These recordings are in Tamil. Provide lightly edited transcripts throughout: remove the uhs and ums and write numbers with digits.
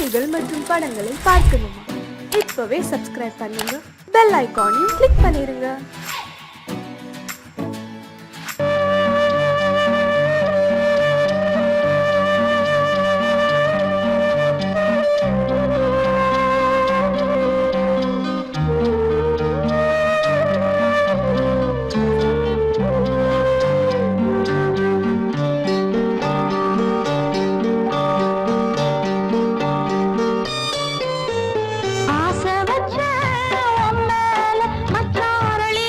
செய்திகள் மற்றும் படங்களை பார்க்கணுமா? இப்பவே சப்ஸ்கிரைப் பண்ணுங்க, பெல் ஐகானையும் கிளிக் பண்ணிருங்க. ஆசை வச்ச உன் மேல மச்சாரளி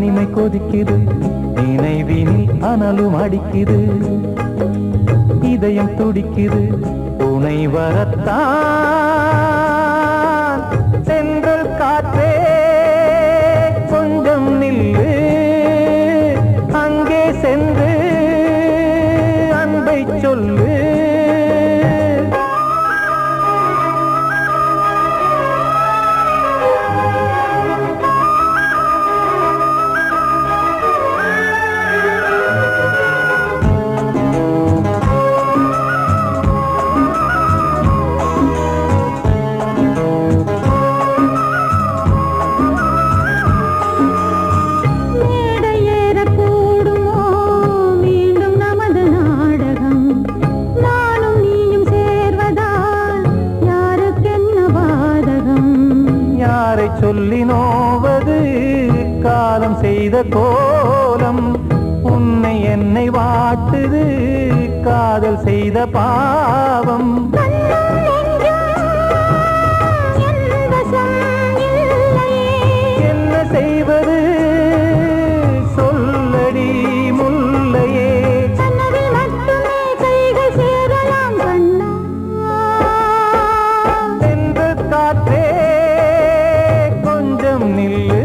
தனிமை கொதிக்குது நினைவினில் அனலும் அடிக்குது இதயம் துடிக்குது துணை வரத்தான் சென்றல் காற்றே கொஞ்சம் நில்லு அங்கே சென்று அன்பை சொல்லு சொல்லி நோவது காலம் செய்த கோலம் உன்னை என்னை வாட்டுது காதல் செய்த பாவம் என்ன செய்வது சொல்லடி முல்லையே சென்று காற்றே நில்லு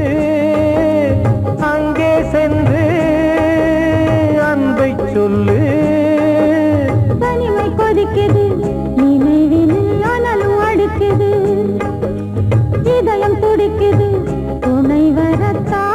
அங்கே சென்று அன்பை சொல்லு தனிமை கொதிக்குது நினைவினில் அனலும் அடிக்குது இதயம் துடிக்குது துணை வரத்தான்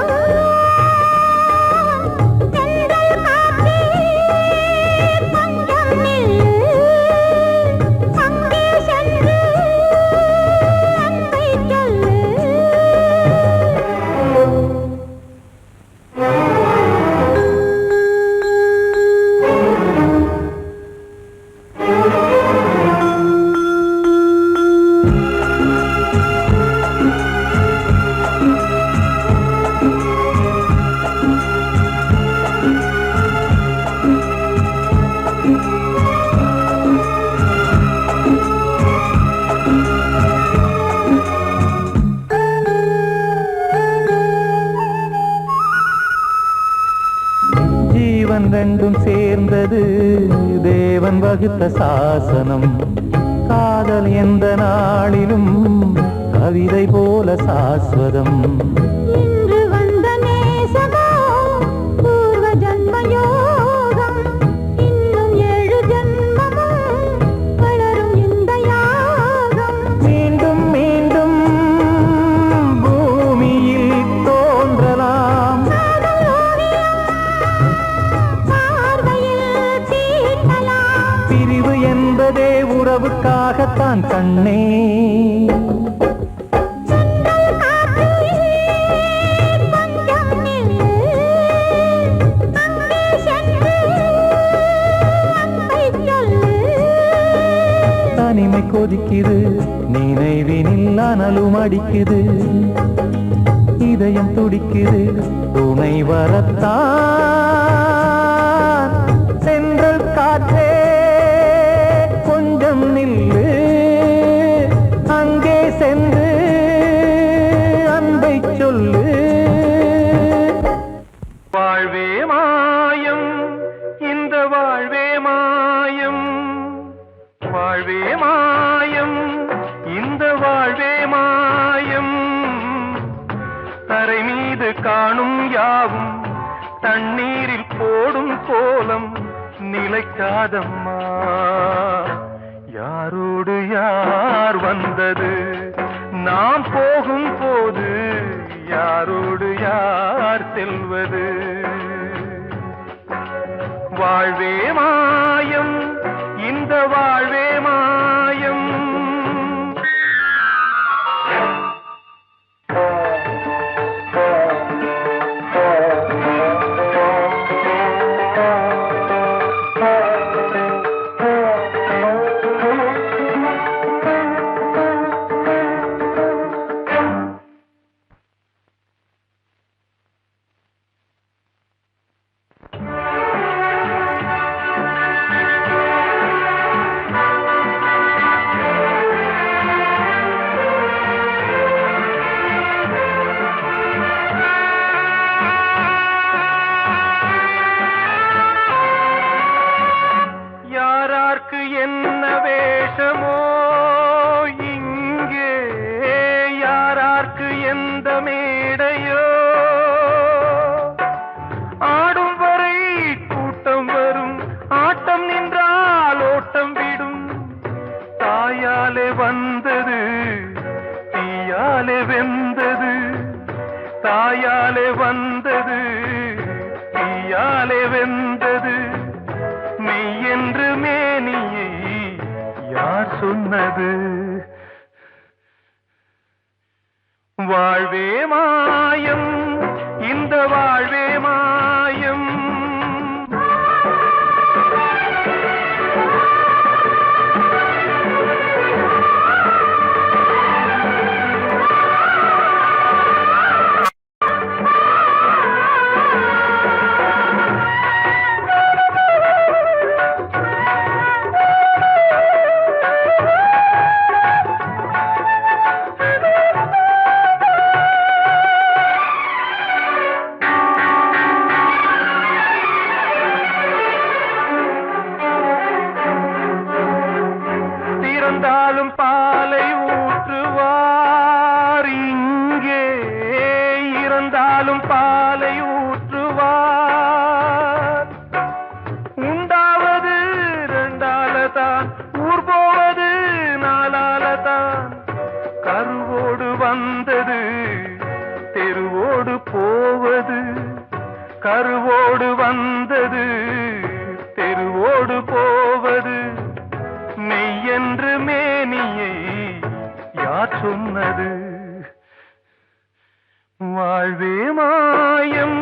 ரெண்டும் சேர்ந்தது தேவன் வகுத்த சாசனம் காதல் எந்த நாளிலும் கவிதை போல சாஸ்வதம் இன்று வந்த நேசமோ பூர்வ ஜன்ம யோகம் இன்னும் 7 ஜன்மமும் வளரும் இந்த யாகம் மீண்டும் மீண்டும் பூமியில் தோன்றலாம் பிரிவு என்பதே உறவுக்காகத்தான் கண்ணே தனிமை கொதிக்குது நினைவினில் அனலும் அடிக்குது இதயம் துடிக்குது துணை வரத்தான் சென்றல் காற்றே கொஞ்சம் நில்லு அங்கே சென்று அன்பை சொல்லு வாழ்வே மாயம் இந்த வாழ்வே மாயம் வாழ்வே மாயம் இந்த வாழ்வே மாயம் தரை மீது காணும் யாவும் தண்ணீரில் போடும் கோலம் நிலைக்காதம்மா யாரோடு யார் வந்தது நாம் போகும் போது யாரோடு யார் செல்வது வாழ்வே மாயம் இந்த வாழ்வே மாயம் இந்த மேடையோ ஆடும் வரை கூட்டம் வரும் ஆட்டம் நின்றால் ஓட்டம் விடும் தாயாலே வந்தது தீயாலே வெந்தது தாயாலே வந்தது தீயாலே வெந்தது மெய் என்று மேனியை யார் சொன்னது வாழ்வே மாயம் இந்த வாழ்வே மாயம் இறந்தாலும் பாலை ஊற்றுவார் இங்கே இறந்தாலும் பாலை ஊற்றுவார் உண்டாவது ரெண்டாலதான் ஊர் போவது நாலாலதான் கருவோடு வந்தது தெருவோடு போவது கருவோடு வந்தது தெருவோடு போவது மெய் என்று மேனியை யார் சொன்னது வாழ்வே மாயம்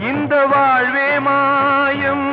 இந்த வாழ்வே மாயம்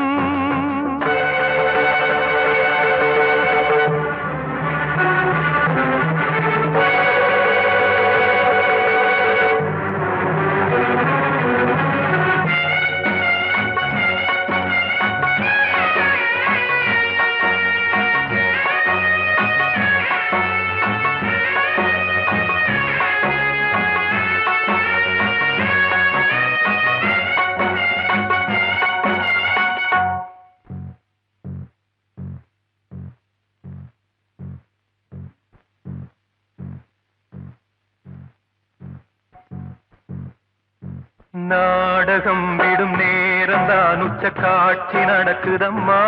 நாடகம் விடும் நேரம்தான் உச்ச காட்சி நடக்குதம்மா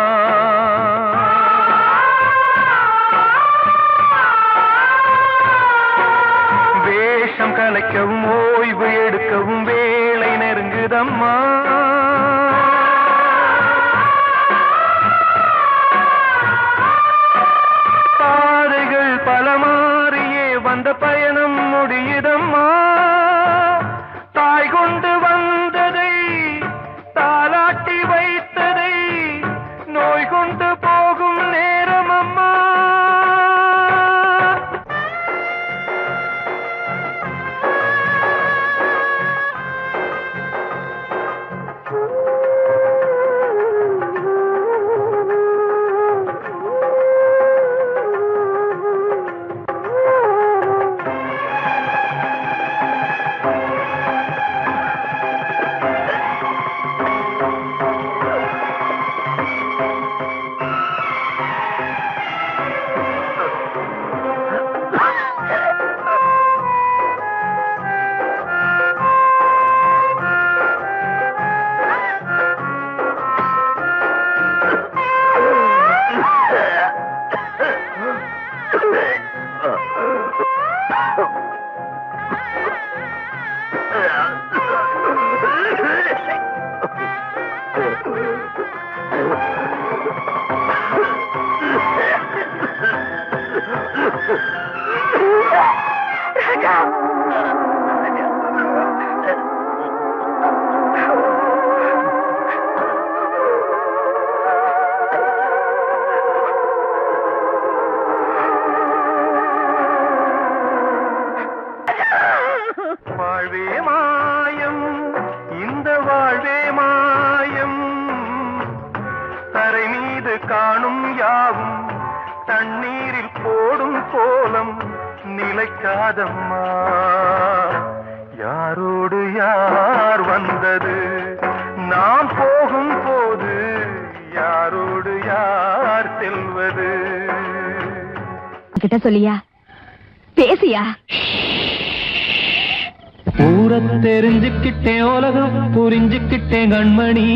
வேஷம் கலைக்கவும் ஓய்வு எடுக்கவும் வேளை நெருங்குதம்மா பாதைகள் பல மாறியே வந்த பயணம் முடியுதம்மா தாய் கொண்டு வந்ததை தாலாட்டி வைத்ததை நோய் கொண்டு போகும் நேரம் அம்மா வாழ்வே மாயம் இந்த வாழ்வே மாயம் தரை மீது காணும் யாவும் தண்ணீரில் போடும் கோலம் நிலைக்காதம்மா யாரோடு யார் வந்தது நாம் போகும் போது யாரோடு யார் செல்வது கிட்ட சொல்லியா பேசியா ஊரை தெரிஞ்சுக்கிட்டேன் உலகம் புரிஞ்சுக்கிட்டேன் கண்மணி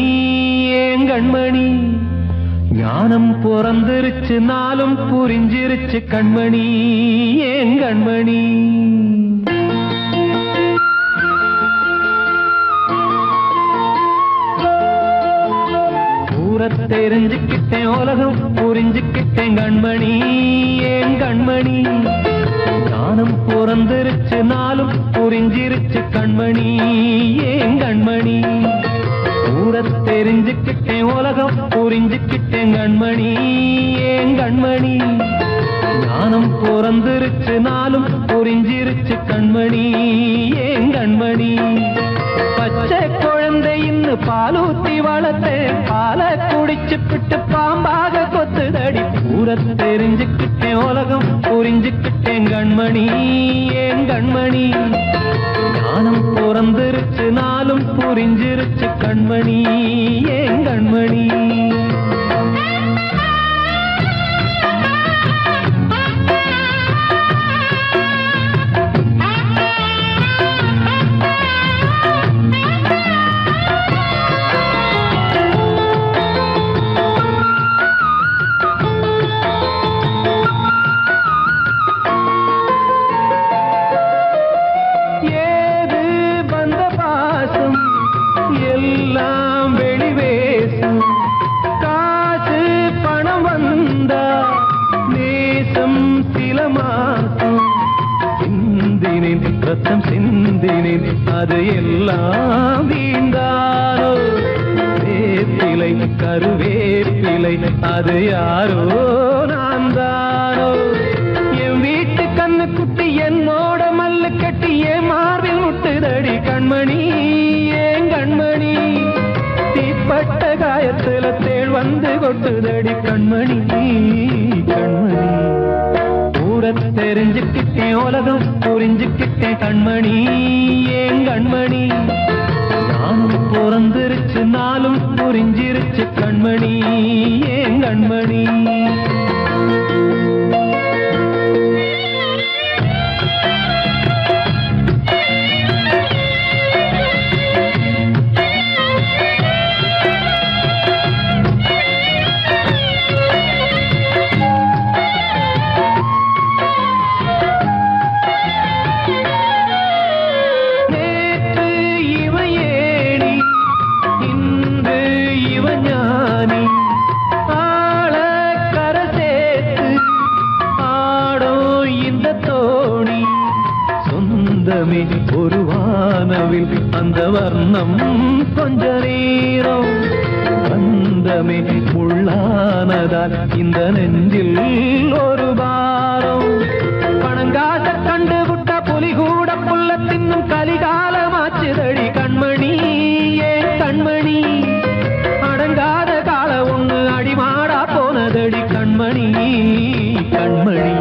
ஏன் கண்மணி ஞானம் பிறந்திருச்சு நாளும் புரிஞ்சிருச்சு கண்மணி ஏன் கண்மணி ஊரை தெரிஞ்சுக்கிட்டேன் உலகம் புரிஞ்சுக்கிட்டேன் கண்மணி ஏன் கண்மணி ஞானம் பிறந்திருச்சு நாளும் புரிஞ்சிருச்சு கண்மணி ஏன் கண்மணி ஊரை தெரிஞ்சுக்கிட்டேன் உலகம் புரிஞ்சுக்கிட்டேன் கண்மணி ஏன் கண்மணி ஞானம் பிறந்திருச்சு நாளும் புரிஞ்சிருச்சு கண்மணி ஏன் கண்மணி பச்சை குழந்தையின்னு பாலூத்தி வளர்த்தேன் பாலை குடிச்சு பிட்டு பாம்பாக கொத்துதடி ஊரை தெரிஞ்சுக்கிட்டேன் உலகம் புரிஞ்சுக்கிட்டேன் கண்மணி ஏன் கண்மணி ஞானம் பிறந்திருச்சு நாளும் புரிஞ்சிருச்சு கண்மணி ஏன் கண்மணி ரத்தம் சிந்தினேன் அது எல்லாம் வீண்டானோ வேப்பிலை கருவேப்பிலை அது யாரோ நான் தானோ என் வீட்டு கண்ணு குட்டி என்னோட மல்லு கட்டி என் மார்பில் முட்டுதடி கண்மணி ஏன் கண்மணி தீப்பட்ட காயத்துல தேள் வந்து கொட்டுதடி கண்மணி கண்மணி ஊரை தெரிஞ்சுக்கிட்டேன் உலகம் புரிஞ்சுக்கிட்டேன் கண்மணி ஏன் கண்மணி நானும் பிறந்திருச்சு நாளும் புரிஞ்சிருச்சு கண்மணி ஏன் கண்மணி ஒரு வானவில் அந்த வர்ணம் கொஞ்ச நேரம் வந்தமே உள்ளானதால் இந்த நெஞ்சில் ஒரு பாரம் பணங்காச கண்டு விட்ட புலி கூட புல்ல தின்னும் கலிகாலமாச்சுதடி கண்மணி ஏன் கண்மணி அடங்காத கால ஒண்ணு அடிமாடா போனதடி கண்மணி கண்மணி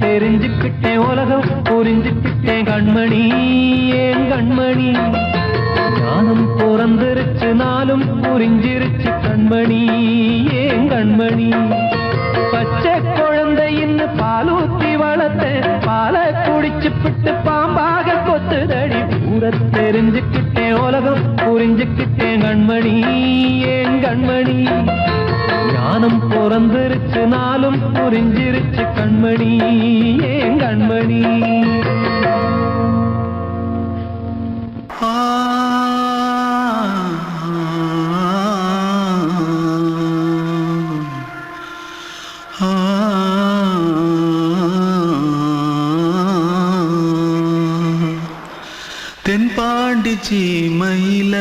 தெரிஞ்சுக்கிட்டேன் உலகம் புரிஞ்சுக்கிட்டேன் கண்மணி ஏன் கண்மணி ஞானம் பிறந்திருச்சு நாளும் புரிஞ்சிருச்சு கண்மணி ஏன் கண்மணி பச்சை குழந்தையின்னு பாலூத்தி வளர்த்தேன் பாலை குடிச்சு பிட்டு பாம்பாக கொத்துதடி ஊரை தெரிஞ்சுக்கிட்டேன் உலகம் புரிஞ்சுக்கிட்டேன் கண்மணி ஏன் கண்மணி ஞானம் பிறந்திருச்சு நாளும் புரிஞ்சிருச்சு கண்மணி ஏன் கண்மணி தென்பாண்டி சீமையில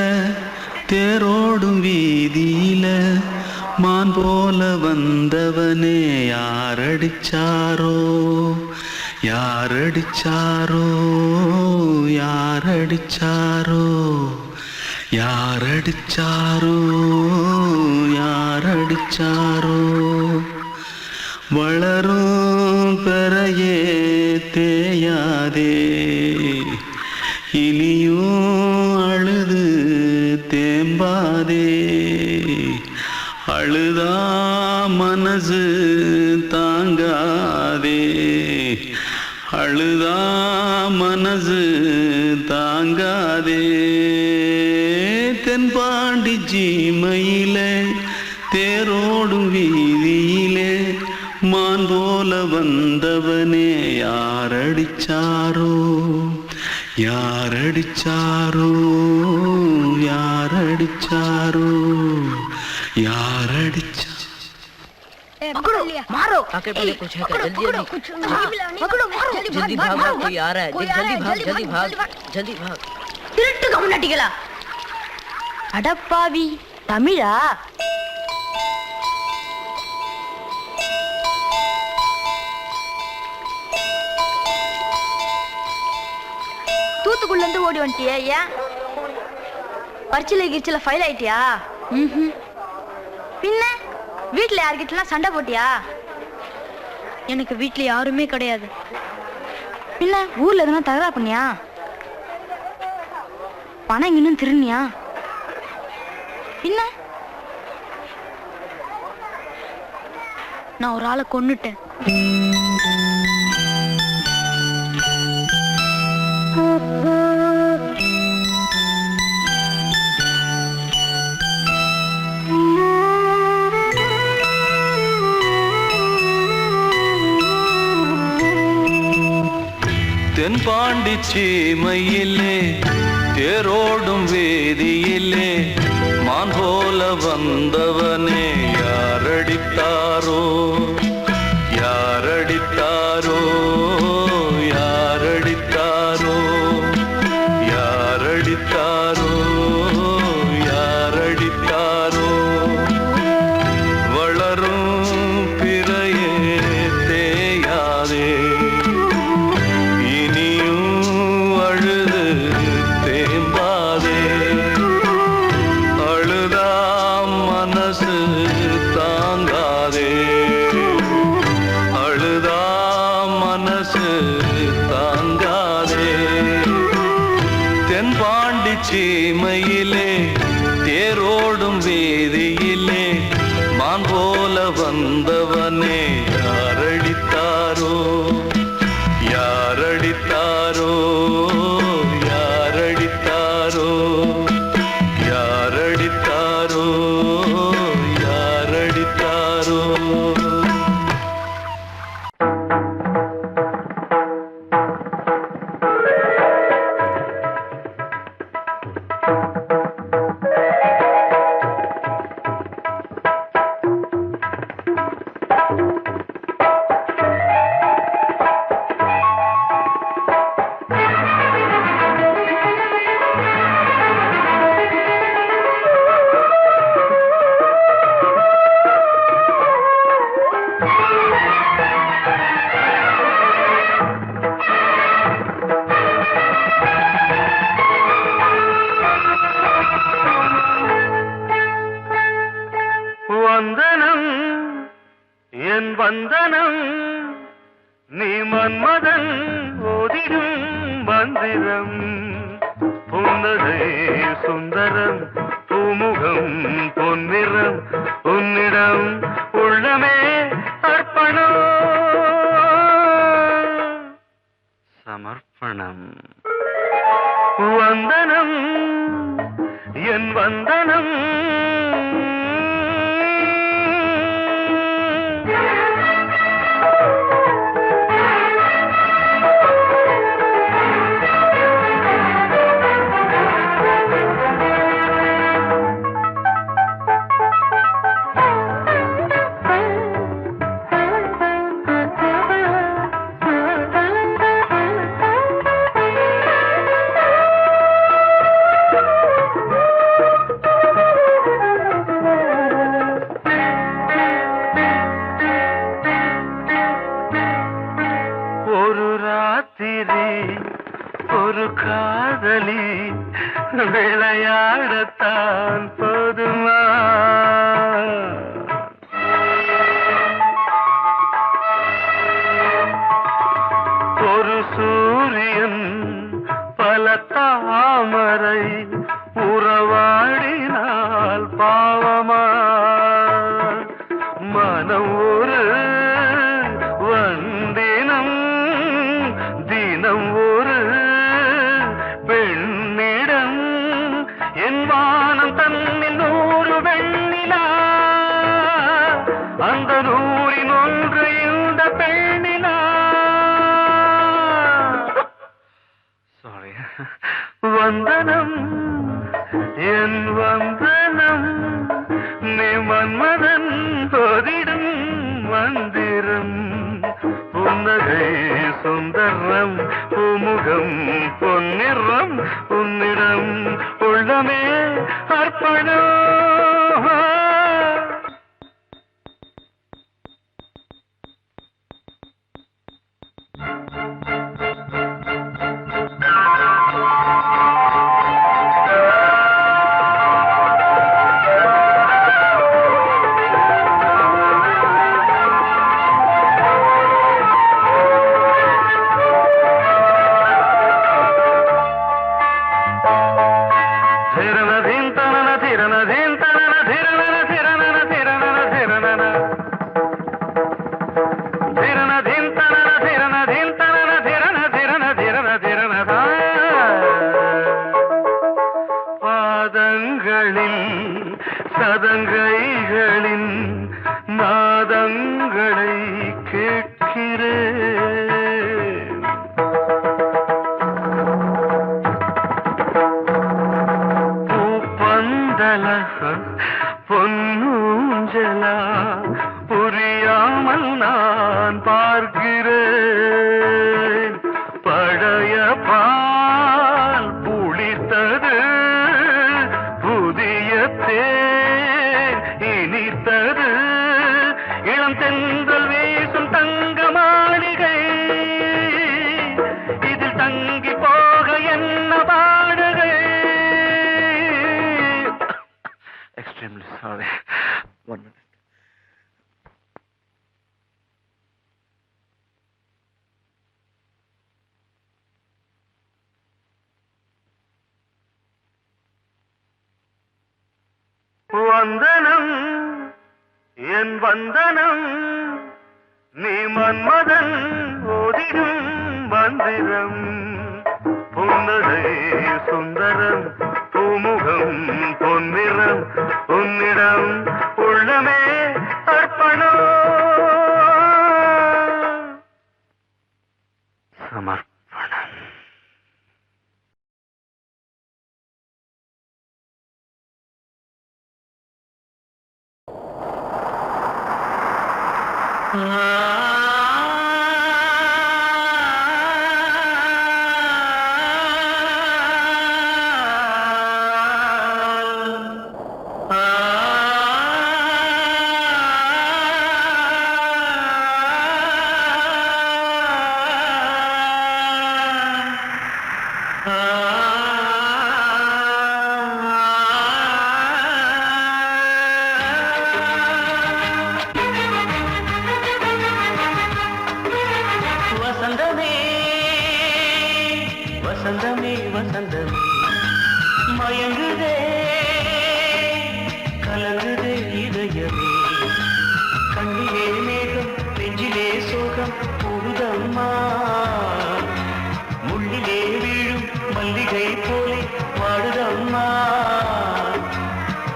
தேரோடும் வீதியில மான் போல வந்தவனே யாரடிச்சாரோ யாரடிச்சாரோ யாரடிச்சாரோ யாரடிச்சாரோ யாரடிச்சாரோ வளரும் பெறையே தேயாதே இனியும் அழுது தேம்பாதே அழுதா மனசு தாங்காதே அழுதா மனசு தாங்காதே தென்பாண்டி சீமையிலே தேரோடும் வீதியிலே மான் போல வந்தவனே யாரடிச்சாரோ யாரடிச்சாரோ யாரடிச்சாரோ யாரடிச்சா पकड़ो मारो आके पहले कुछ है जल्दी पकड़ो मारो जल्दी भाग कोई आ रहा है जल्दी भाग திருட்டு கம்யூனிட்டிகளா அடப்பாவி தமிழா தூத்துக்குள்ள இருந்து ஓடி வந்துட்டியா ஏன் பரிச்சையில கிரிச்சில ஃபைல் ஆயிட்டியா பின்ன வீட்டுல யார்கிட்டலாம் சண்டை போட்டியா எனக்கு வீட்டுல யாருமே கிடையாது பின்ன ஊர்ல எதுனா தகராறு பண்ணியா பணம் இன்னும் திருநியா பின்ன நான் ஒரு ஆளை கொன்னுட்டேன் தென்பாண்டி சீமையிலே தேரோடும் வேதியிலே மான் போல வந்தவனே யாரடித்தாரோ யாரடித்தாரோ யாரடித்தாரோ யாரடித்தாரோ யாரடித்தாரோ வளரும் பிறையே தேயாதே சீமையிலே தேரோடும் வேதியிலே மான் போல வந்தவனே யாரடித்தாரோ யாரடித்தாரோ யாரடித்தாரோ யாரடித்தாரோ யாரடித்தாரோ வந்தனம் என் வந்தனம் நீ மன்மதன் ஓதிடும் மந்திரம் புன்னகை சுந்தரம் பூமுகம் பொன்னிறம் உன்னிடம் உள்ளமே அர்ப்பணம் சமர்ப்பணம் வந்தனம் என் வந்தனம் ஒரு காதலி விளையாடத்தான் போதுமா ஒரு சூரியன் பல தாமரை உறவாடினால் பாவமா மனம் ஒரு வண்டினம் வந்தனம் என் வந்தனம் நீ மன்மதன் போதிடும் மந்திரம் புன்னகை சுந்தரம் பூமுகம் பொன்னிறம் உன்னிடம் உள்ளமே அர்ப்பணம் சதங்கைகளின் நாதங்களை கேட்கிறேன் பூப்பந்தல பொன்னூஞ்சலா புரியாமல் நான் பார்க்கிறேன் பழைய பால் புளித்தது புதிய தேன் இனித்தது இளம் தென்றல் வீசும் தங்க மாளிகை இதில் தங்கி போக என்ன பாடுகை எக்ஸ்ட்ரீம்லி சாரி 1 minute வந்தனம் என் வந்தனம் நீ மன்மதன் ஓதிடும் மந்திரம் புன்னகை சுந்தரம் பூமுகம் பொன்னிறம் உன்னிடம் உள்ளமே அர்ப்பணம் சமர்ப்பணம் வசந்தமே வசந்தமே வசந்தமே மயங்குதே கலங்குதே இதயமே கண்ணிலே மேகம் நெஞ்சிலே சோகம் போகுதம்மா முள்ளிலே வீழும் மல்லிகை போலே வாடுதம்மா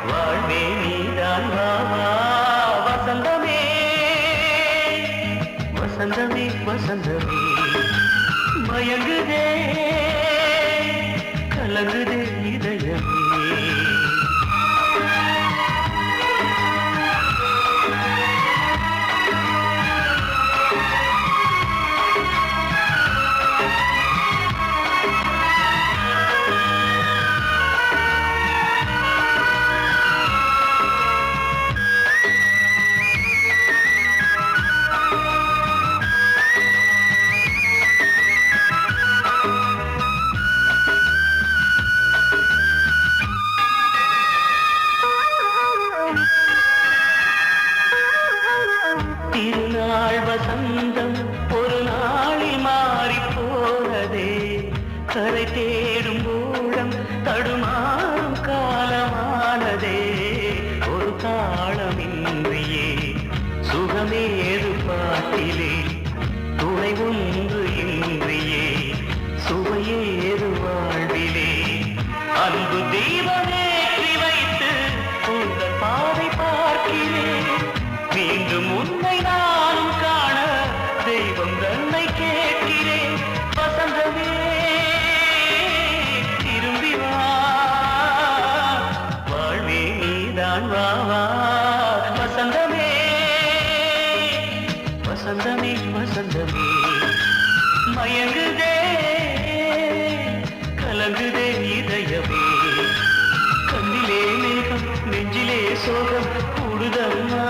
வாழ்வே நீதான் வாவா வசந்தமே வசந்தமே வசந்தமே மயங்குதே கலங்குதே இதயமே திருநாள் வசந்தம் ஒரு நாளில் மாறி போனதே கரை தேடும் ஊழம் தடுமாறும் காலமானதே ஒரு தாளமின்றியே சுகமேது பாட்டிலே துணை ஒன்று இன்றியே சுவையேது வாழ்விலே அன்பு தீபமேற்றி வைத்து உங்கள் பாதை பார்க்கிறேன் மீண்டும் உன்னை நானும் காண தெய்வம் தன்னை கேட்கிறேன் வசந்தமே மயங்குதே கலங்குதே இதயமே கண்ணிலே மேகம் நெஞ்சிலே சோகம் கூடுதம்மா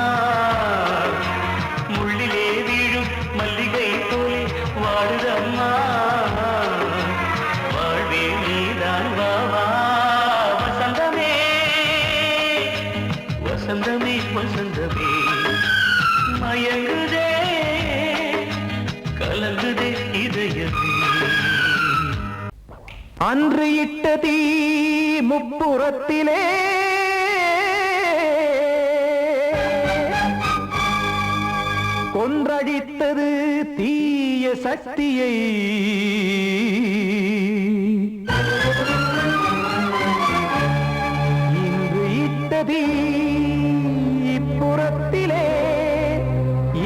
முள்ளிலே வீழும் மல்லிகை போலே வாடுதம்மா வாழ்வே நீதான் வாவா வசந்தமே வசந்தமே வசந்தமே மயங்குதே கலங்குதே இதயமே அன்று இட்ட தீ முப்புறத்திலே கொன்றடித்தது தீய சக்தியை இன்று இட்ட தீ இப்புறத்திலே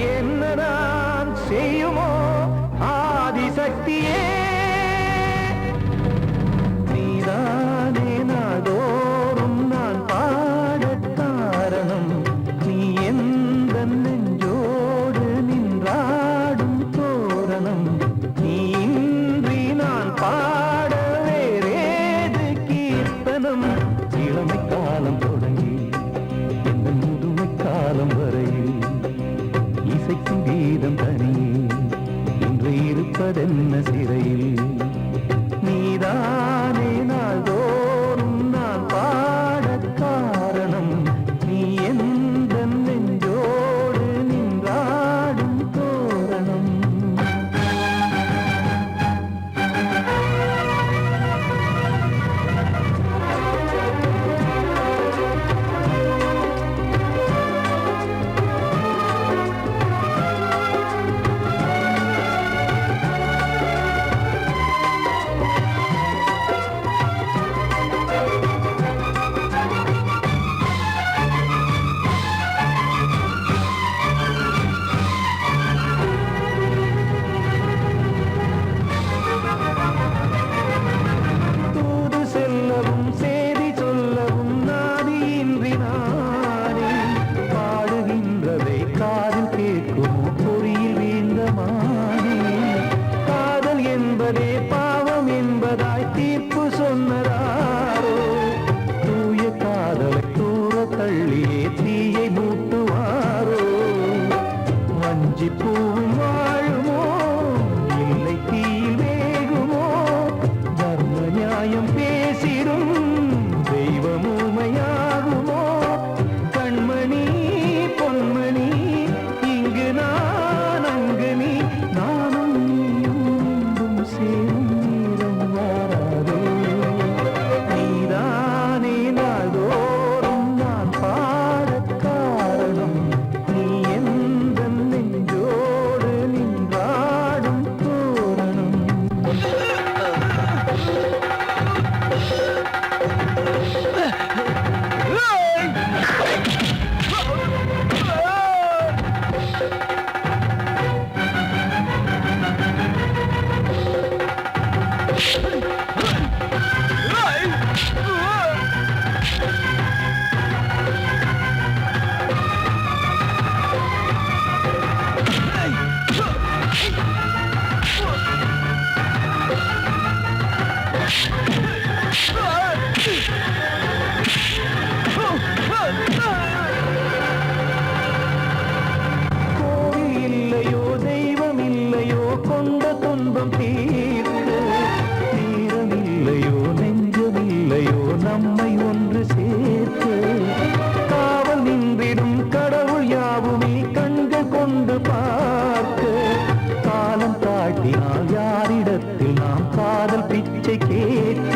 என்னதான் செய்யுமோ ஆதிசக்தியே நீதானே நாடோறும் நான் பாடக் காரணம் நீ எந்த நெஞ்சோடு நின்றாடும் தோரணம் நீ இன்றி நான் பாட வேறேது கீர்த்தனம் இளமை காலம் தொடங்கி எந்த முதுமை காலம் வரையில் இசைக்கும் கீதம் தனியே இன்று இருப்பதென்ன சிறையில் நீதானே நாள்தோறும் நான் பாடக் காரணம் நீ எந்த நெஞ்சோடு நின்றாடும் தோரணம் தூது செல்லவும் சேதி சொல்லவும் நாதியின்றி நானே பாடுகின்றதை காதில் கேட்கும் பொறியில் வீழ்ந்தமானே காதல் என்பதே பாவம் என்பதாய் தீர்ப்பு சொன்னதாரோ தூய காதலை தூர தள்ளியே தீயை மூட்டுவாரோ வஞ்சி பூவும் வாழுமோ இல்லை தீயில் வேகுமோ தர்ம நியாயம் பேசிடும் தெய்வம் ஊமையாகுமோ கண்மணி பொன்மணி இங்கு நான் அங்கு நீ நானும் நீயும் மீண்டும் சேரும் நேரம் வாராதே நீதானே நாள்தோறும் நான் பாடக் காரணம் நீ எந்த நெஞ்சோடு நின்றாடும் தோரணம் கோவில் இல்லையோ தெய்வம் இல்லையோ கொண்ட துன்பம் தீர்க்க நேரம் இல்லையோ நெஞ்சம் இல்லையோ நம்மை ஒன்று சேர்க்க காவல் நின்றிடும் கடவுள் யாவுமே கண்கள் கொண்டு பார்க்க காலம் காட்டினால் யாரிடத்தில் நாம் காதல் பிச்சை கேட்க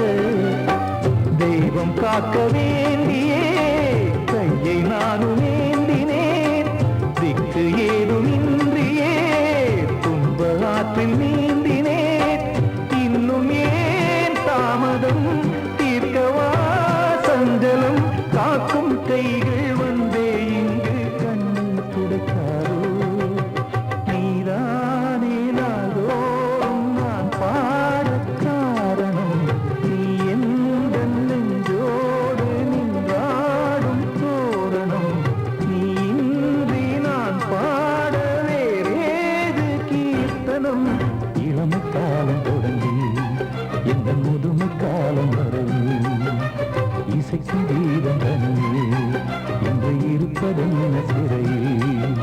தெய்வம் காக்க வேண்டியே கையை நானும் ஏந்தினேன் திக்கு ஏதுமின்றியே துன்ப ஆற்றில் நீந்தினேன் இன்னும் ஏன் தாமதம் தீர்க்கவா சஞ்சலம் காக்கும் கைகள் வந்தே இங்கு கண்ணீர் துடைக்காரோ நீதானே நாள்தோறும் நான் பாடக் காரணம் நீ எந்த நெஞ்சோடு நின்றாடும் ஆசைக்கு வீரம் தனியே இன்று இருப்பதென்ன சிறையில்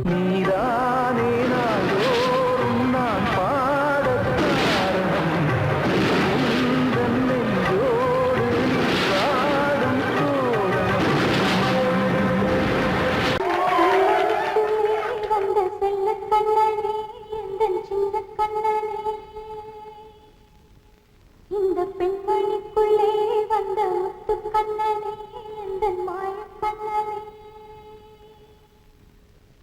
நீதானே நாள்தோறும் நான் பாடக் காரணம் உந்தன் நெஞ்சோடு நீ பாடும் தோரணம் வந்த செல்ல கண்ணனே எந்தன் சின்ன கண்ணனே இந்த பெண்மணிக்குள்ளே வந்த முத்து கண்ணனே எந்தன் மாய கண்ணனே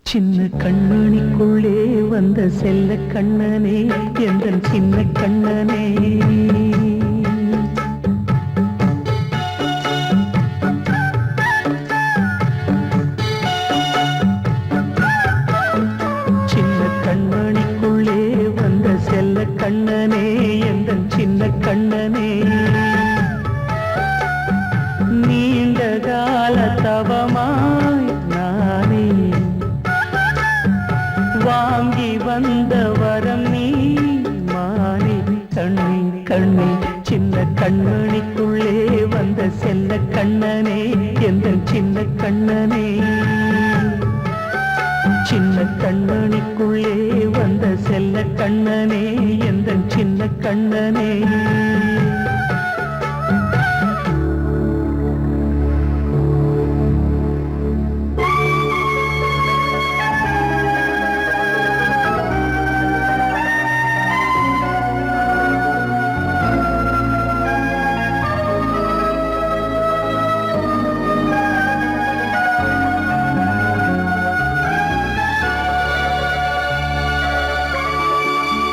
சின்ன கண்மணிக்குள்ளே வந்த செல்ல கண்ணனே எந்தன் சின்ன கண்ணனே சின்ன கண்மணிக்குள்ளே வந்த செல்ல கண்ணனே எந்தன் சின்ன கண்ணனே நீண்ட கால தவமாய் நானே வாங்கி வந்த வரம் நீ மானே கண்ணே கண்ணே சின்ன கண்மணிக்குள்ளே வந்த செல்ல கண்ணனே எந்தன் சின்ன கண்ணனே சின்ன கண்ணனுக்குள்ளே வந்த செல்ல கண்ணனே எந்தன் சின்ன கண்ணனே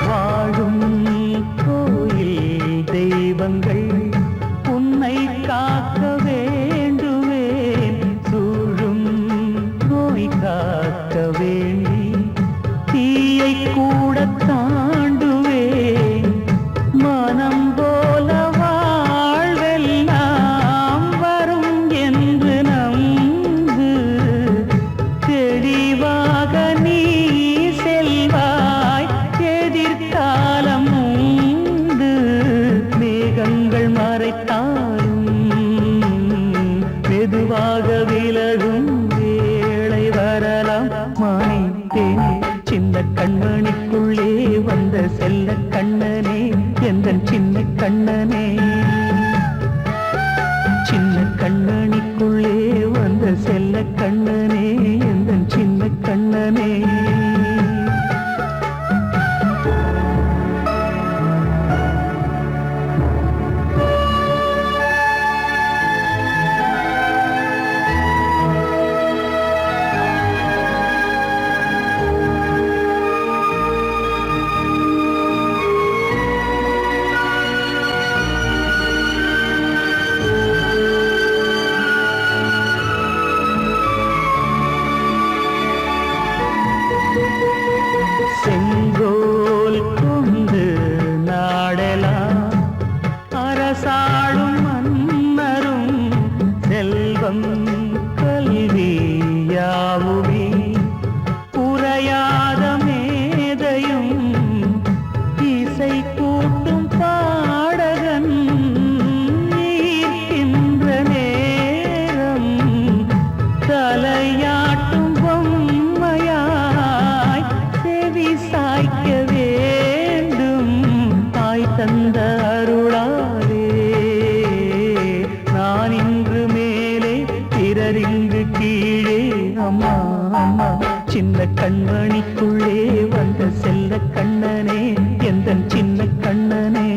வாழும் கோயில் தெய்வங்கள் உன்னை காக்க வேண்டுவேன் சூழும் நோய் காக்க வேண்டி தீயை கூட தாண்டுவேன் மனம் போல வாழ்வெல்லாம் வரும் என்று நம்பு தெளிவாக நீ செல்வாய் எதிர்காலம் உண்டு மேகங்கள் மறைத்தாலும் மெதுவாக விலகும் வேளை வரலாம் மானே தேனே சின்ன கண்மணிக்குள்ளே வந்த செல்ல கண்ணனே எந்தன் சின்ன கண்ணனே சின்ன கண்ணனிக்குள்ளே வந்த செல்ல கண்ணனே எந்தன் சின்ன கண்ணனே செங்கோல் கொண்டு நாடலாம் அரசாளும் மன்னரும் செல்வம் கல்வி யாவுமே உரையாத மேதையும் இசை கூட்டும் பாடகன் ஈர்க்கின்ற நேரம் தலையாட்டும் பொம்மையாய் செவி சாய்க்க வேண்டும் தாய் தந்த அருளாலே நான் இன்று மேலே பிறரிங்கு கீழே அம்மா அம்மா சின்ன கண்மணிக்குள்ளே வந்த செல்ல கண்ணனே எந்தன் சின்ன கண்ணனே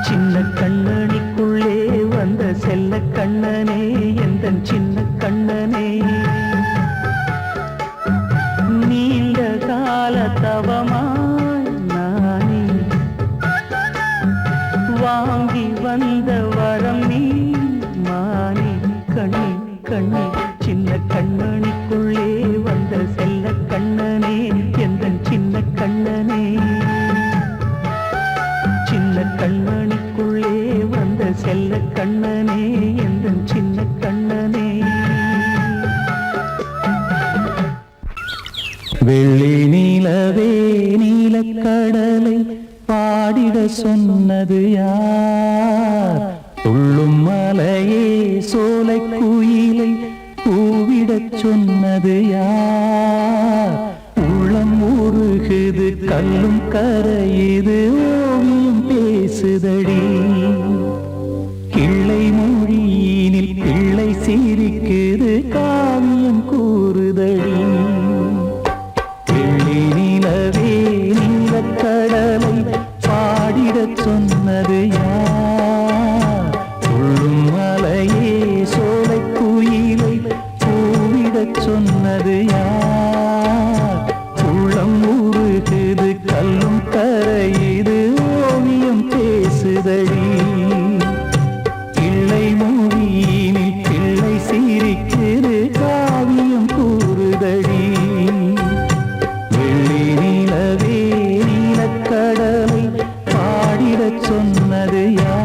சின்ன கண்ணனிக்குள்ளே வந்த செல்ல கண்ணனே எந்தன் சின்ன கண்ணனே நீண்ட கால தவமாய் நானே வாங்கி வந்த வரம் நீ மானே கண்ணே கண்ணே சின்ன கண்ணனிக்குள்ளே வந்த செல்ல கண்ணனே எந்தன் சின்ன கண்ணனே சின்ன கண்ணனிக்குள்ளே வந்த செல்ல கண்ணனே எந்தன் சின்ன கண்ணனே வெள்ளி நீலவே நீலக்கடலை பாடிட சொன்னது யார் துள்ளும் மலையே சோலை குயிலை பூவிடச் சொன்னது யார்? உள்ளம் உருகுது கல்லும் கரையுது ஓவியம் பேசுதடி. கிள்ளை மொழியினில் பிள்ளை சிரிக்குது காவியம் கூறுதடி. வெள்ளி நிலவே நீலக் கடலை பாடிடச் சொன்னது யார்? துள்ளும் மலையே சோலை குயிலை பூவிடச் சொன்னது யார்? உள்ளம் உருகுது கல்லும் கரையுது ஓவியம் பேசுதடி. கிள்ளை மொழியினில் பிள்ளை சிரிக்குது காவியம் கூறுதடி. வெள்ளி நிலவே நீலக் கடலை பாடிடச் சொன்னது யார்?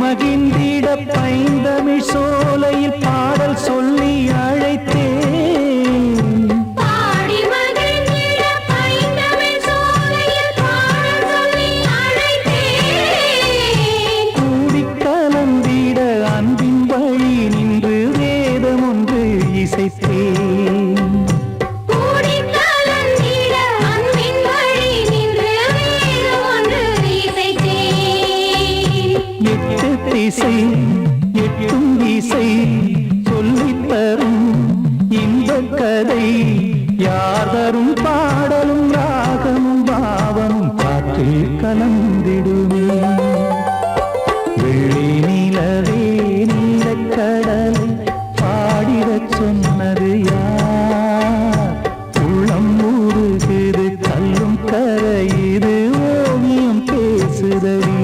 மகிழ்ந்திட பைந்தமிழ் சோலையில் பாடல் சொல்லி அழைத்தேன். பாடி மகிழ்ந்திட பைந்தமிழ் சோலையில் பாடல் சொல்லி அழைத்தேன். கூடிக் கலந்திட அன்பின் வழி நின்று வேதம் ஒன்று இசைத்தேன். கூடிக் கலந்திட அன்பின் வழி நின்று வேதம் ஒன்று இசைத்தேன். எட்டு திசை எட்டும் திசை சொல்லித் தரும் இன்பக் கதை யார் தரும் பாடலும் ராகமும் பாவமும் காற்றில் கலந்திடுமே. வெள்ளி நிலவே நீலக் கடலை பாடிடச் சொன்னது யார்? உள்ளம் உருகுது கல்லும் கரையுது ஓவியம் பேசுதடி.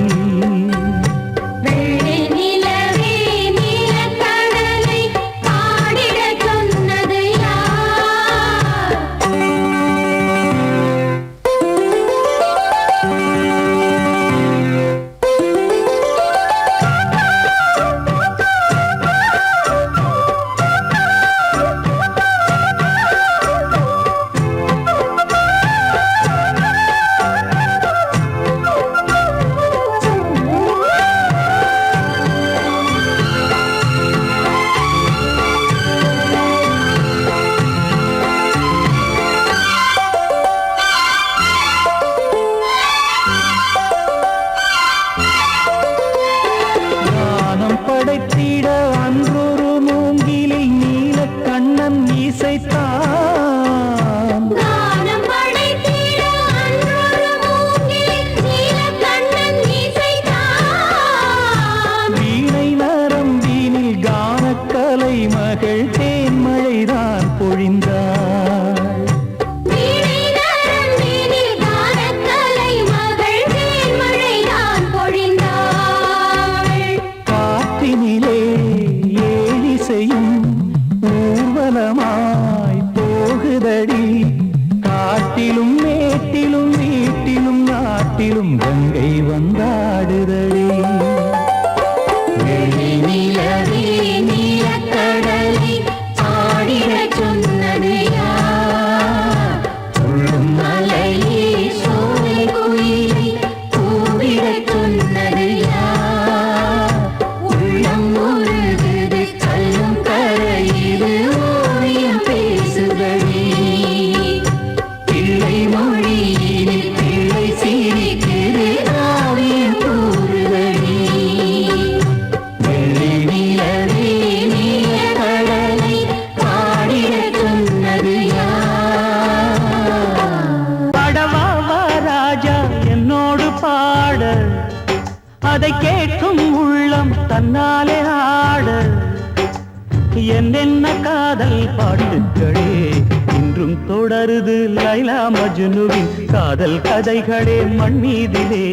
வெள்ளி நிலவே நீலக் கடலை பாடிடச் சொன்னது யார்? ஞானம் படைத்திட அன்றொரு மூங்கிலில் நீலக் கண்ணன் இசைத்தான். கானம் படைத்திட அன்றொரு மூங்கில் நீலக்கண்ணன் இசைத்தான். வீணை நரம்பினில் கானக்கலை மகள் தேன்மழைதான் பொழிந்தாள். வீணை நரம்பினில் கானக்கலை மகள் தேன்மழைதான் பொழிந்தாள். காற்றினிலே ஏழிசையும் ஊர்வலமாய் போகுதடி. காட்டிலும் மேட்டிலும் வீட்டிலும் நாட்டிலும் கங்கை வந்தாடுதடி. வெள்ளி நிலவே நீலக் கடலை பாடிடச் சொன்னது யார்? துள்ளும் மலையே சோலை குயிலை பூவிடச் சொன்னது யார்? உள்ளம் உருகுது கல்லும் கரையுது ஓவியம் பேசுதடி. பிள்ளை மொழியினில் பிள்ளை சிரிக்குது காவியம் கூறுதடி. வெள்ளி நிலவே நீலக் கடலை பாடிடச் சொன்னது யார்? படவா ராஜா என்னோடு பாட, அதை கேட்கும் உள்ளம் தன்னாலே ஆட. என்னென்ன காதல் பாட்டுகளே இன்றும் தொடருது லைலா மஜ்னுவின் காதல் கதைகளே மண் மீதிலே.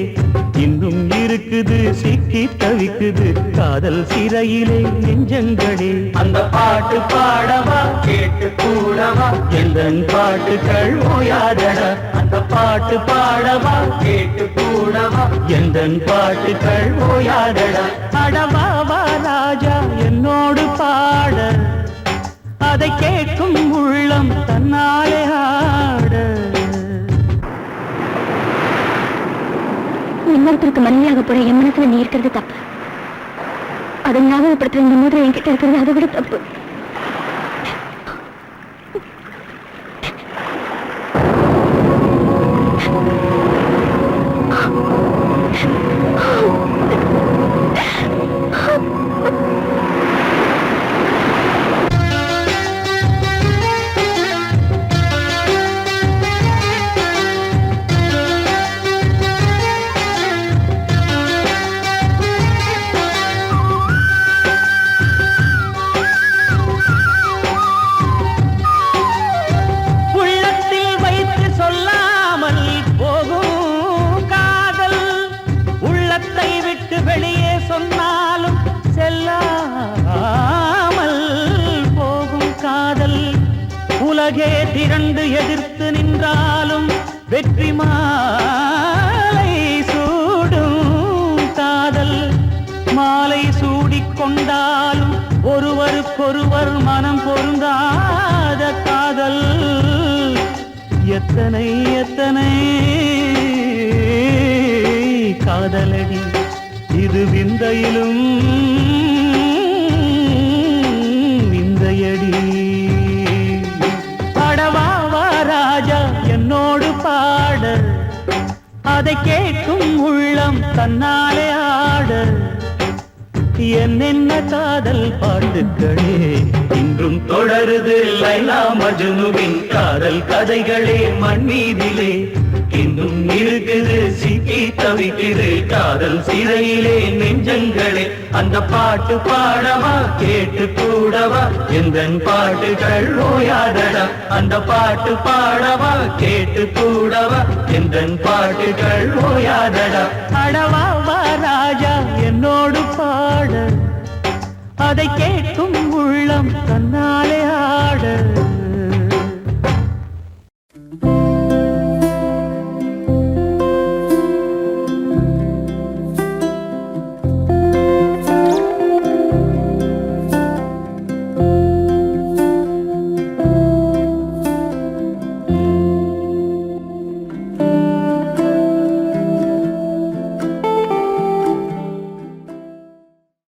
இன்னும் இருக்குது சிக்கி தவிக்குது காதல் சிறையிலே நெஞ்சங்களே. அந்த பாட்டு பாடவா கேட்டு கூடவா எந்தன் பாட்டுகள் ஓயாதடா. அந்த பாட்டு பாடவா கேட்டு கூடவா எந்தன் பாட்டுகள் ஓயாதடா. அடவாவா ராஜா என்னோடு பாட அதை கேட்கும் உள்ளம் தன்னாலே ஆட. இன்னொருத்தருக்கு மனைவியாக போற என் மனசுல நீ இருக்கிறது தப்பு. அதை ஞாபகப்படுத்துற இந்த மாதிரி என்கிட்ட இருக்கிறது அதை விட தப்பு. வெளியே சொன்னாலும் செல்லாமல் போகும் காதல். உலகே திரண்டு எதிர்த்து நின்றாலும் வெற்றி மாலை சூடும் காதல். மாலை சூடிக்கொண்டாலும் ஒருவருக்கொருவர் மனம் பொருந்தாத காதல். எத்தனை எத்தனை காதலடி இது விந்தையிலும் விந்தையடி. பாடவாவா ராஜா என்னோடு பாட அதை கேட்கும் உள்ளம் தன்னாலே ஆட. என்னென்ன காதல் பாட்டுக்களே இன்றும் தொடருது லைலா மஜ்னுவின் காதல் கதைகளே மண் மீதிலே. இன்னும் இருக்குது சிக்கி தவிக்குது காதல் சிறையிலே நெஞ்சங்களே. அந்த பாட்டு பாடவா கேட்டு கூடவா எந்தன் பாட்டுகள் ஓயாதடா. அந்த பாட்டு பாடவா கேட்டு கூடவா எந்தன் பாட்டுகள் ஓயாதடா. அடவாவா ராஜா என்னோடு பாட அதை கேட்கும் உள்ளம் தன்னாலே ஆட.